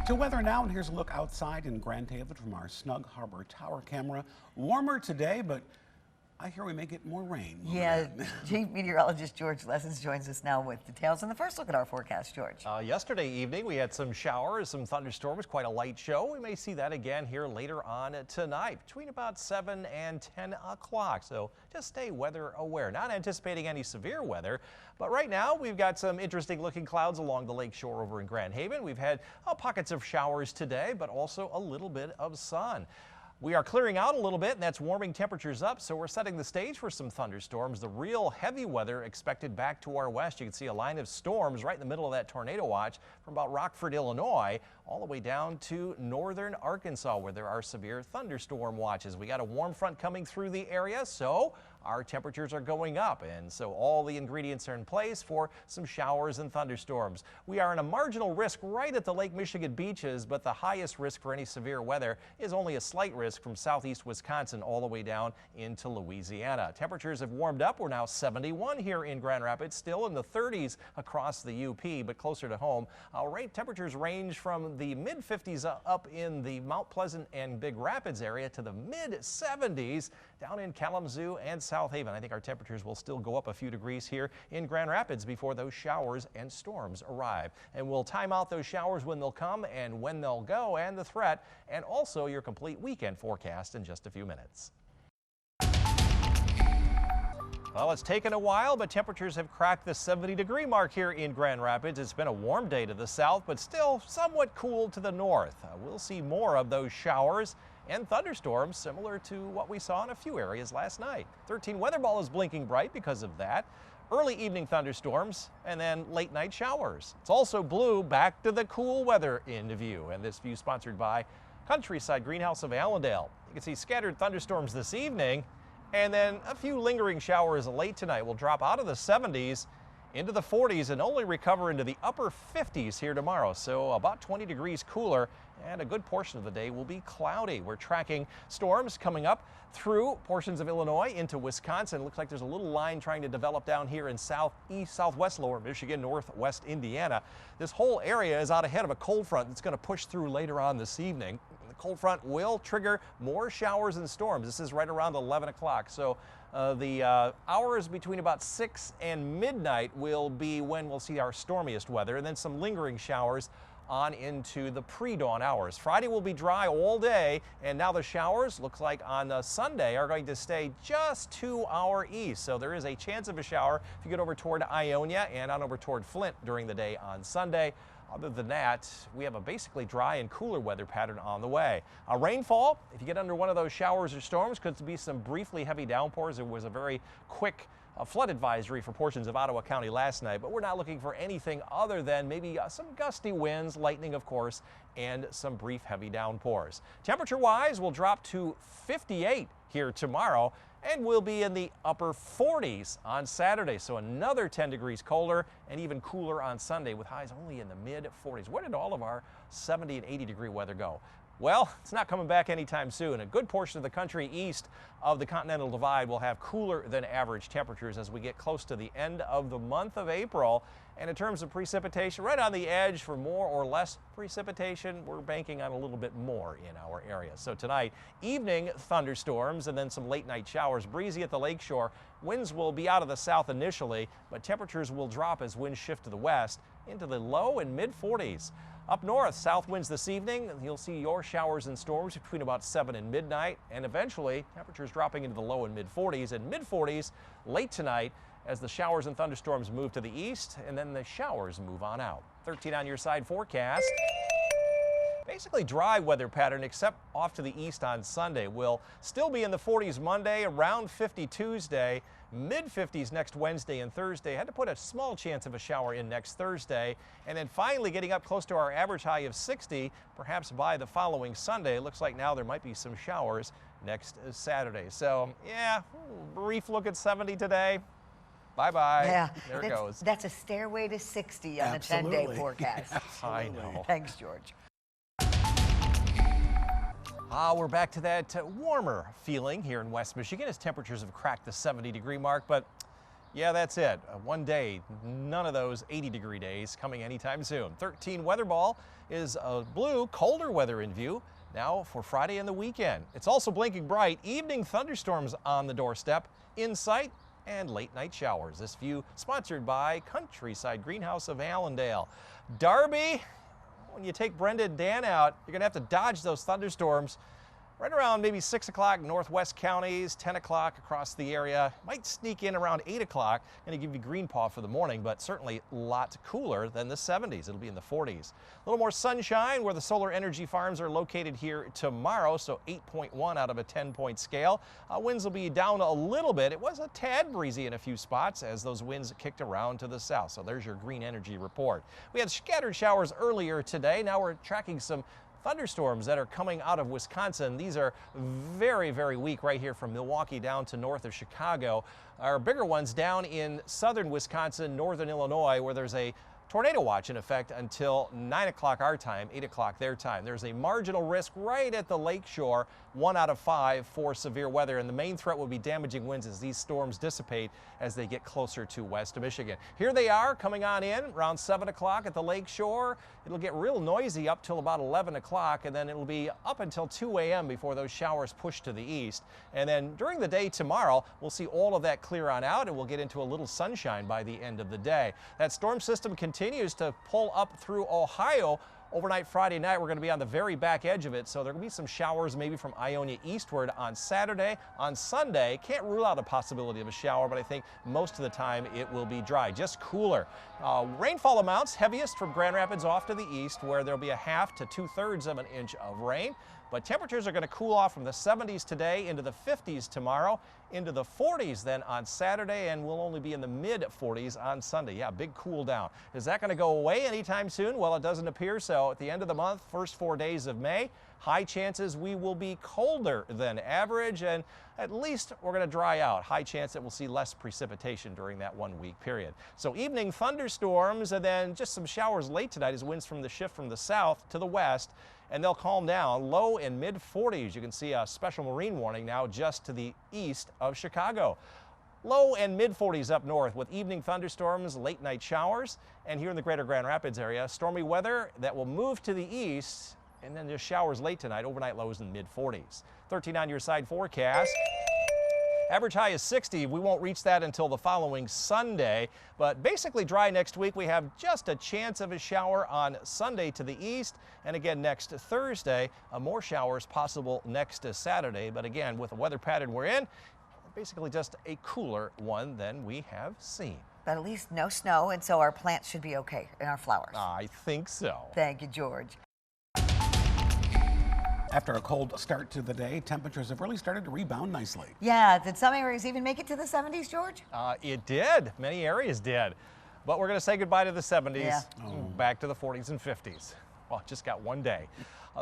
To weather now, and here's a look outside in Grand Haven from our Snug Harbor Tower camera. Warmer today, but I hear we may get more rain. Yeah, Chief Meteorologist George Lessons joins us now with details. And the first look at our forecast, George. Yesterday evening, we had some showers, some thunderstorms, quite a light show. We may see that again here later on tonight, between about 7 and 10 o'clock. So just stay weather aware. Not anticipating any severe weather, but right now we've got some interesting looking clouds along the lake shore over in Grand Haven. We've had pockets of showers today, but also a little bit of sun. We are clearing out a little bit, and that's warming temperatures up, so we're setting the stage for some thunderstorms. The real heavy weather expected back to our west. You can see a line of storms right in the middle of that tornado watch from about Rockford, Illinois, all the way down to northern Arkansas, where there are severe thunderstorm watches. We got a warm front coming through the area, so our temperatures are going up, and so all the ingredients are in place for some showers and thunderstorms. We are in a marginal risk right at the Lake Michigan beaches, but the highest risk for any severe weather is only a slight risk from southeast Wisconsin all the way down into Louisiana. Temperatures have warmed up. We're now 71 here in Grand Rapids, still in the 30s across the UP, but closer to home. Temperatures range from the mid-50s up in the Mount Pleasant and Big Rapids area to the mid-70s down in Kalamazoo and South Haven. I think our temperatures will still go up a few degrees here in Grand Rapids before those showers and storms arrive. And we'll time out those showers when they'll come and when they'll go, and the threat, and also your complete weekend forecast in just a few minutes. Well, it's taken a while, but temperatures have cracked the 70-degree mark here in Grand Rapids. It's been a warm day to the south, but still somewhat cool to the north. We'll see more of those showers and thunderstorms similar to what we saw in a few areas last night. 13 weather ball is blinking bright because of that. Early evening thunderstorms and then late night showers. It's also blue, back to the cool weather in view. And this view sponsored by Countryside Greenhouse of Allendale. You can see scattered thunderstorms this evening, and then a few lingering showers late tonight. Will drop out of the 70s into the 40s and only recover into the upper 50s here tomorrow. So about 20 degrees cooler, and a good portion of the day will be cloudy. We're tracking storms coming up through portions of Illinois into Wisconsin. Looks like there's a little line trying to develop down here in southeast, southwest lower Michigan, northwest Indiana. This whole area is out ahead of a cold front that's going to push through later on this evening. The cold front will trigger more showers and storms. This is right around 11 o'clock. So the hours between about 6 and midnight will be when we'll see our stormiest weather, and then some lingering showers on into the pre-dawn hours. Friday will be dry all day, and now the showers, looks like on Sunday, are going to stay just to our east. So there is a chance of a shower if you get over toward Ionia and on over toward Flint during the day on Sunday. Other than that, we have a basically dry and cooler weather pattern on the way. Rainfall, if you get under one of those showers or storms, could be some briefly heavy downpours. There was a very quick flood advisory for portions of Ottawa County last night, but we're not looking for anything other than maybe some gusty winds, lightning of course, and some brief heavy downpours. Temperature-wise, we'll drop to 58 here tomorrow, and we'll be in the upper 40s on Saturday. So another 10 degrees colder and even cooler on Sunday with highs only in the mid-40s. Where did all of our 70 and 80 degree weather go? Well, it's not coming back anytime soon. A good portion of the country east of the Continental Divide will have cooler than average temperatures as we get close to the end of the month of April. And in terms of precipitation, right on the edge for more or less precipitation, we're banking on a little bit more in our area. So tonight, evening thunderstorms and then some late night showers, breezy at the lakeshore. Winds will be out of the south initially, but temperatures will drop as winds shift to the west into the low and mid 40s. Up north, south winds this evening. You'll see your showers and storms between about 7 and midnight, and eventually temperatures dropping into the low and mid 40s and mid 40s late tonight as the showers and thunderstorms move to the east, and then the showers move on out. 13 on your side forecast. Basically dry weather pattern except off to the east on Sunday. We'll still be in the 40s Monday, around 50 Tuesday, mid-50s next Wednesday and Thursday. Had to put a small chance of a shower in next Thursday, and then finally getting up close to our average high of 60 perhaps by the following Sunday. It looks like now there might be some showers next Saturday. So yeah, brief look at 70 today. Bye-bye. Yeah, there it goes. That's a stairway to 60 on a 10-day forecast. I know. Thanks, George. We're back to that warmer feeling here in West Michigan as temperatures have cracked the 70-degree mark, but Yeah, that's it. One day, none of those 80-degree days coming anytime soon. 13 weather ball is a blue, colder weather in view now for Friday and the weekend. It's also blinking bright. Evening thunderstorms on the doorstep, in sight, and late night showers. This view sponsored by Countryside Greenhouse of Allendale. Darby, when you take Brenda and Dan out, you're going to have to dodge those thunderstorms right around maybe 6 o'clock northwest counties, 10 o'clock across the area. Might sneak in around 8 o'clock. Going to give you green paw for the morning, but certainly a lot cooler than the 70s. It'll be in the 40s. A little more sunshine where the solar energy farms are located here tomorrow, so 8.1 out of a 10-point scale. Winds will be down a little bit. It was a tad breezy in a few spots as those winds kicked around to the south. So there's your green energy report. We had scattered showers earlier today. Now we're tracking some thunderstorms that are coming out of Wisconsin. These are very, very weak right here from Milwaukee down to north of Chicago. Our bigger ones down in southern Wisconsin, northern Illinois, where there's a tornado watch in effect until 9 o'clock our time, 8 o'clock their time. There's a marginal risk right at the lake shore, 1 out of 5 for severe weather, and the main threat will be damaging winds as these storms dissipate as they get closer to west of Michigan. Here they are coming on in around 7 o'clock at the lake shore. It'll get real noisy up till about 11 o'clock, and then it'll be up until 2 a.m. before those showers push to the east. And then during the day tomorrow, we'll see all of that clear on out, and we'll get into a little sunshine by the end of the day. That storm system continues to pull up through Ohio. Overnight Friday night, we're going to be on the very back edge of it, so there will be some showers maybe from Ionia eastward on Saturday. On Sunday, can't rule out a possibility of a shower, but I think most of the time it will be dry, just cooler. Rainfall amounts heaviest from Grand Rapids off to the east, where there'll be a half to 2/3 of an inch of rain. But temperatures are going to cool off from the 70s today into the 50s tomorrow, into the 40s then on Saturday, and we'll only be in the mid-40s on Sunday. Yeah, big cool down. Is that going to go away anytime soon? Well, it doesn't appear so. At the end of the month, first 4 days of May, high chances we will be colder than average, and at least we're going to dry out. High chance that we'll see less precipitation during that 1 week period. So evening thunderstorms and then just some showers late tonight as winds from the shift from the south to the west, and they'll calm down. Low in mid-40s. You can see a special marine warning now just to the east of Chicago. Low and mid-40s up north with evening thunderstorms, late night showers, and here in the greater Grand Rapids area, stormy weather that will move to the east, and then just showers late tonight, overnight lows in mid-40s. 13 on your side forecast. Average high is 60. We won't reach that until the following Sunday, but basically dry next week. We have just a chance of a shower on Sunday to the east, and again next Thursday, more showers possible next Saturday. But again, with the weather pattern we're in, basically just a cooler one than we have seen. But at least no snow, and so our plants should be okay, and our flowers. I think so. Thank you, George. After a cold start to the day, temperatures have really started to rebound nicely. Yeah, did some areas even make it to the 70s, George? It did. Many areas did. But we're going to say goodbye to the 70s. Yeah. Back to the 40s and 50s. Well, just got one day.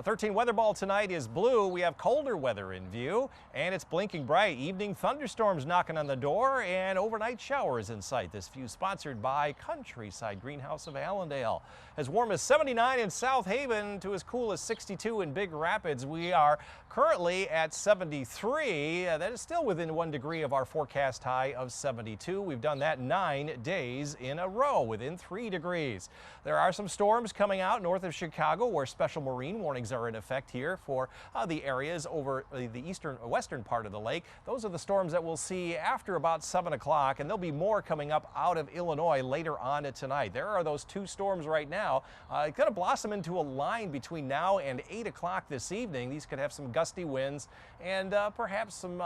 13 weather ball tonight is blue. We have colder weather in view, and it's blinking bright. Evening thunderstorms knocking on the door, and overnight showers in sight. This view sponsored by Countryside Greenhouse of Allendale. As warm as 79 in South Haven to as cool as 62 in Big Rapids. We are currently at 73. That is still within 1 degree of our forecast high of 72. We've done that 9 days in a row within 3 degrees. There are some storms coming out north of Chicago where special marine warnings are in effect here for the areas over the western part of the lake. Those are the storms that we'll see after about 7 o'clock, and there'll be more coming up out of Illinois later on tonight. There are those 2 storms right now. Going to blossom into a line between now and 8 o'clock this evening. These could have some gusty winds and perhaps some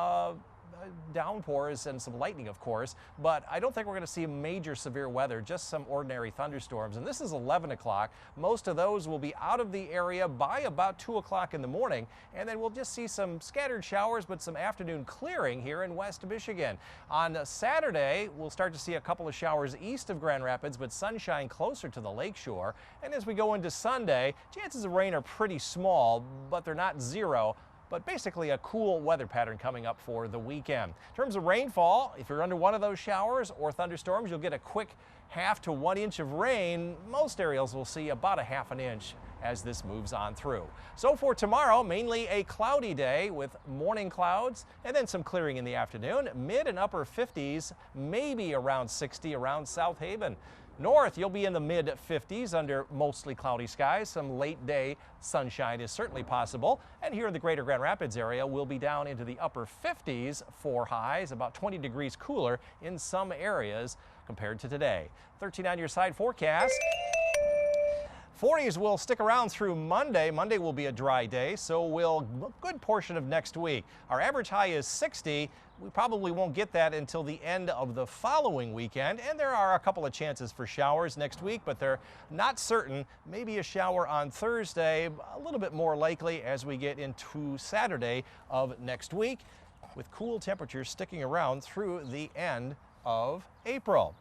downpours and some lightning, of course, but I don't think we're going to see major severe weather, just some ordinary thunderstorms. And this is 11 o'clock. Most of those will be out of the area by about 2 o'clock in the morning, and then we'll just see some scattered showers, but some afternoon clearing here in West Michigan. On Saturday, we'll start to see a couple of showers east of Grand Rapids, but sunshine closer to the lakeshore. And as we go into Sunday, chances of rain are pretty small, but they're not zero. But basically a cool weather pattern coming up for the weekend. In terms of rainfall, if you're under one of those showers or thunderstorms, you'll get a quick 1/2 to 1 inch of rain. Most areas will see about a 1/2 inch as this moves on through. So for tomorrow, mainly a cloudy day with morning clouds and then some clearing in the afternoon. Mid and upper 50s, maybe around 60 around South Haven. North, you'll be in the mid 50s under mostly cloudy skies. Some late day sunshine is certainly possible. And here in the greater Grand Rapids area, we'll be down into the upper 50s for highs, about 20 degrees cooler in some areas compared to today. 13 on your side forecast. 40s will stick around through Monday. Monday will be a dry day, so will a good portion of next week. Our average high is 60. We probably won't get that until the end of the following weekend, and there are a couple of chances for showers next week, but they're not certain. Maybe a shower on Thursday, a little bit more likely as we get into Saturday of next week, with cool temperatures sticking around through the end of April.